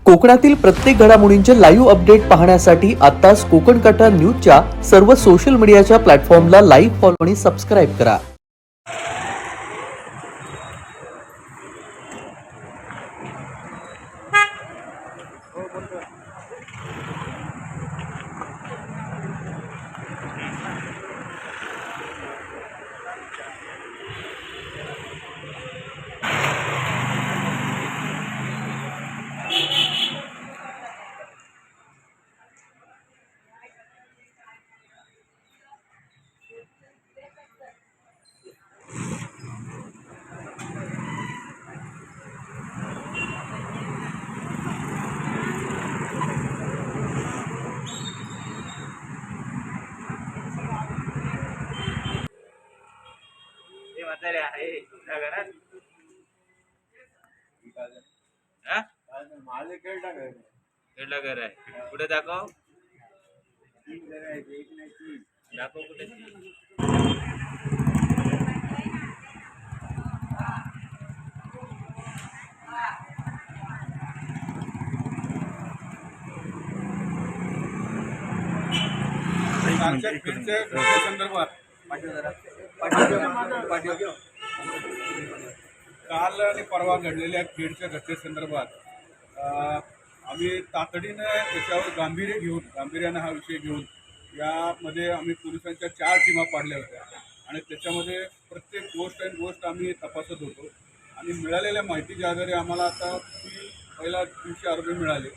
कोकणातील प्रत्येक घडामोडींचे लाईव्ह अपडेट पाहण्यासाठी आताच कोकण कटा न्यूजच्या सर्व सोशल मीडियाच्या प्लॅटफॉर्मला लाईक, फॉलो आणि सबस्क्राईब करा. हे म्हातारे आहे त्या घरात हा? खेळला घर आहे. कुठे दाखव दाखव कुठे. संदर्भात काल आणि परवा घडलेल्या खेडच्या घटनेसंदर्भात आम्ही तातडीनं त्याच्यावर गांभीर्यानं हा विषय घेऊन यामध्ये आम्ही पोलिसांच्या 4 टीमा पाडल्या होत्या आणि त्याच्यामध्ये प्रत्येक गोष्ट आम्ही तपासत होतो आणि मिळालेल्या माहितीच्या आधारे आम्हाला आता पहिला 300 आरोपी मिळाले.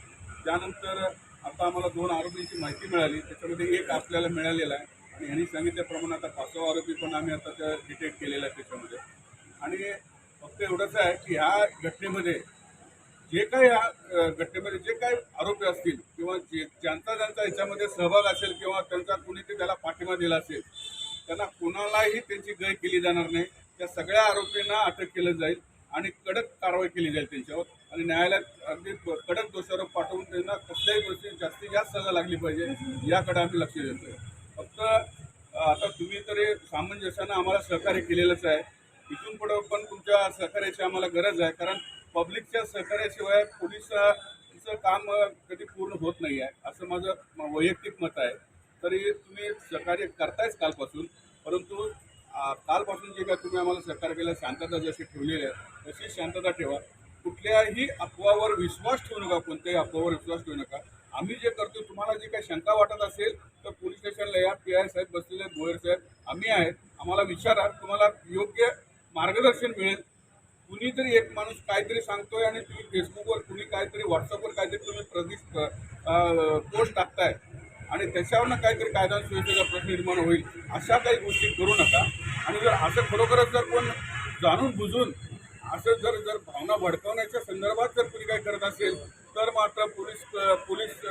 त्यानंतर आता आम्हाला 2 आरोपींची माहिती मिळाली, त्याच्यामध्ये एक आपल्याला मिळालेला आहे आणि ह्यांनी सांगितल्याप्रमाणे आता 5वा आरोपी पण आम्ही आता त्या डिटेक्ट केलेला आहे त्याच्यामध्ये. आणि फक्त एवढंच आहे की ह्या घटनेमध्ये जे काही आरोपी असतील किंवा ज्यांचा याच्यामध्ये सहभाग असेल किंवा त्यांचा कुणी त्याला पाठिंबा दिला असेल त्यांना कुणालाही त्यांची गय केली जाणार नाही. त्या सगळ्या आरोपींना अटक केलं जाईल आणि कडक कारवाई केली जाईल त्यांच्यावर आणि न्यायालयात अगदी कडक दोषारोप पाठवून त्यांना कसल्याही गोष्टी जास्तीत जास्त सजा लागली पाहिजे याकडे आम्ही लक्ष देतोय. फक्त आता तुम्ही तरी सामंजस्यानं आम्हाला सहकार्य केलेलंच आहे. इथून पुढं पण तुमच्या सहकार्याची आम्हाला गरज आहे, कारण पब्लिकच्या सहकार्याशिवाय पोलिसांचं काम कधी पूर्ण होत नाही आहे असं माझं वैयक्तिक मत आहे. तरी तुम्ही सहकार्य करतायच कालपासून, परंतु कालपासून जे काय तुम्ही आम्हाला सहकार्य केलं, शांतता जशी ठेवलेली आहे तशी शांतता ठेवा. कुठल्याही अफवावर विश्वास ठेवू नका, कोणत्याही अफवावर विश्वास ठेवू नका. आम्ही जे करतो तुम्हाला जे काही शंका वाटत असेल तर पोलीस स्टेशनला या, PI साहेब बसलेले, भोयर साहेब आम्ही आहेत, आम्हाला विचारा, तुम्हाला योग्य मार्गदर्शन मिळेल. कुणीतरी एक माणूस काहीतरी सांगतोय आणि तुम्ही फेसबुकवर कुणी काहीतरी व्हॉट्सअपवर काहीतरी तुम्ही पोस्ट टाकताय आणि त्याच्यावरनं काहीतरी कायदा सुव्यवस्थेचा प्रश्न निर्माण होईल अशा काही गोष्टी करू नका. आणि जर असं खरोखरच जर कोण जाणून बुजून असं जर भावना भडकवण्याच्या संदर्भात जर कुणी काही करत असेल तर मात्र पोलीस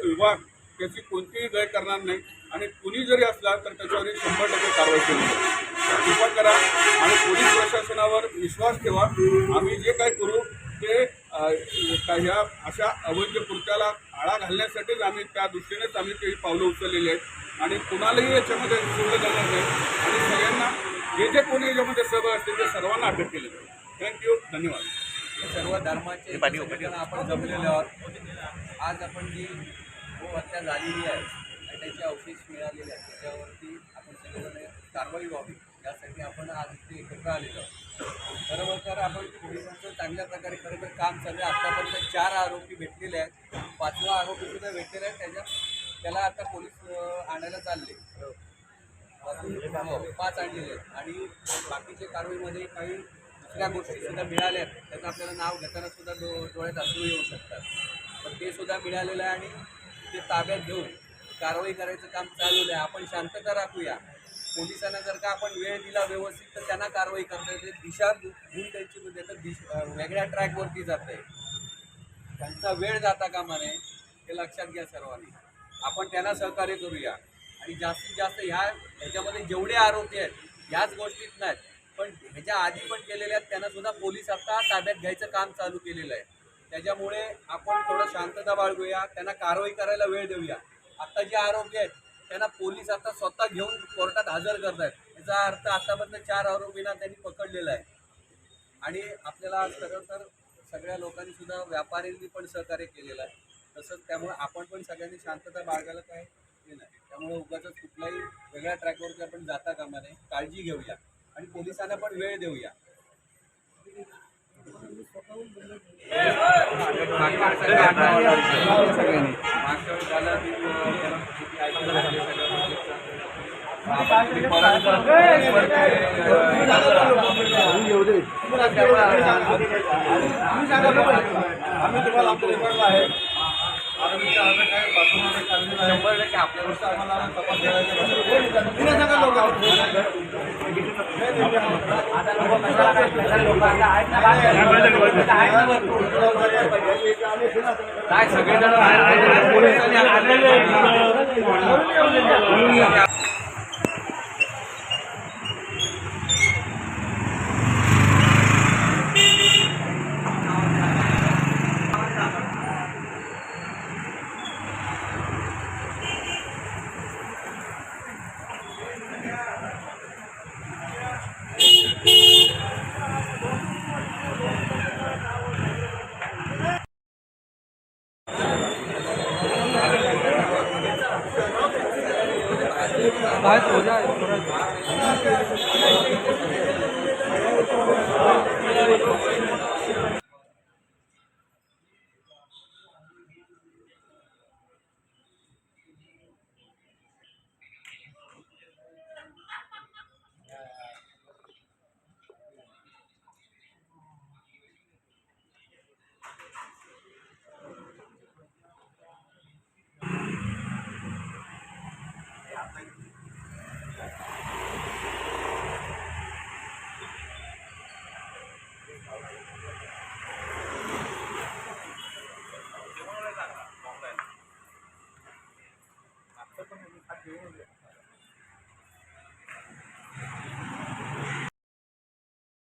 विभाग त्याची कोणतीही गय करणार नाही आणि कुणी जरी असला तर त्याच्यावर 100% कारवाई केली जाईल. कृपा करा आणि पोलीस प्रशासनावर विश्वास ठेवा. आम्ही जे काय करू ते ह्या अशा अवैध कृत्याला आळा घालण्यासाठीच आम्ही त्या दृष्टीनेच आम्ही काही पावलं उचललेली आहेत आणि कुणालाही याच्यामध्ये सोडलं जाणार नाही आणि सगळ्यांना जे कोणी याच्यामध्ये सहभाग असतील ते सर्वांना अटक केली जाईल. थँक्यू, धन्यवाद. सर्व धर्माचे आपण जमलेले आहोत. आज आपण जी हत्या झालेली आहे आणि त्याचे अवशेष मिळालेले आहेत त्याच्यावरती आपण सगळ्यांना कारवाई व्हावी यासाठी आपण आज इथे एकत्र आलेलो आहोत. बरोबर, तर आपण पोलिसांचं चांगल्या प्रकारे खरं तर काम चालू आहे. आत्तापर्यंत 4 आरोपी भेटलेले आहेत, 5वा आरोपीसुद्धा भेटलेला आहे. त्याला आता पोलीस आणायला चालले. 5 आणलेले आहेत आणि बाकीच्या कारवाईमध्ये काही दुसऱ्या गोष्टीसुद्धा मिळाल्या आहेत. त्याचं आपल्याला नाव घेताना सुद्धा डोळ्यात असून येऊ शकतात, पण ते सुद्धा मिळालेलं आहे आणि ते ताब्यात घेऊन कारवाई करायचं काम चाललेलं आहे. आपण शांतता राखूया. पोलिसांना जर का आपण वेळ दिला व्यवस्थित तर त्यांना कारवाई करता येते. दिशा घेऊन त्यांची म्हणजे तर वेगळ्या ट्रॅकवरती जात आहे, त्यांचा वेळ जाता कामा नये हे लक्षात घ्या सर्वांनी. आपण त्यांना सहकार्य करूया आणि जास्तीत जास्त ह्याच्यामध्ये जेवढे आरोपी आहेत ह्याच गोष्टीत नाहीत पण ह्याच्या आधी पण केलेल्या आहेत त्यांना सुद्धा पोलीस आता ताब्यात घ्यायचं काम चालू केलेलं आहे. त्याच्यामुळे आपण थोडं शांतता बाळगूया, त्यांना कारवाई करायला वेळ देऊया. आता जे आरोपी आहेत त्यांना पोलीस आता स्वतः घेऊन कोर्टात हजर करत आहेत. याचा अर्थ आतापर्यंत 4 आरोपींना त्यांनी पकडलेला आहे आणि आपल्याला खरं तर सगळ्या लोकांनी सुद्धा व्यापाऱ्यांनी पण सहकार्य केलेलं आहे. तसंच त्यामुळे आपण पण सगळ्यांनी शांतता बाळगायला काय हे नाही. त्यामुळे उगाच कुठल्याही वेगळ्या ट्रॅकवरती आपण जाता कामा नये. काळजी घेऊया आणि पोलिसांना पण वेळ देऊया. मागच्या वेळी झालं की आम्ही तुम्हाला आमच्या रिपोर्टला आहे आरोग्याच्या अर्ज काय बाथरूममध्ये काढलेलं आहे. 100% आपल्या गोष्ट आम्हाला तपास काय सगळेजण पोलिसांनी बाहर हो जाए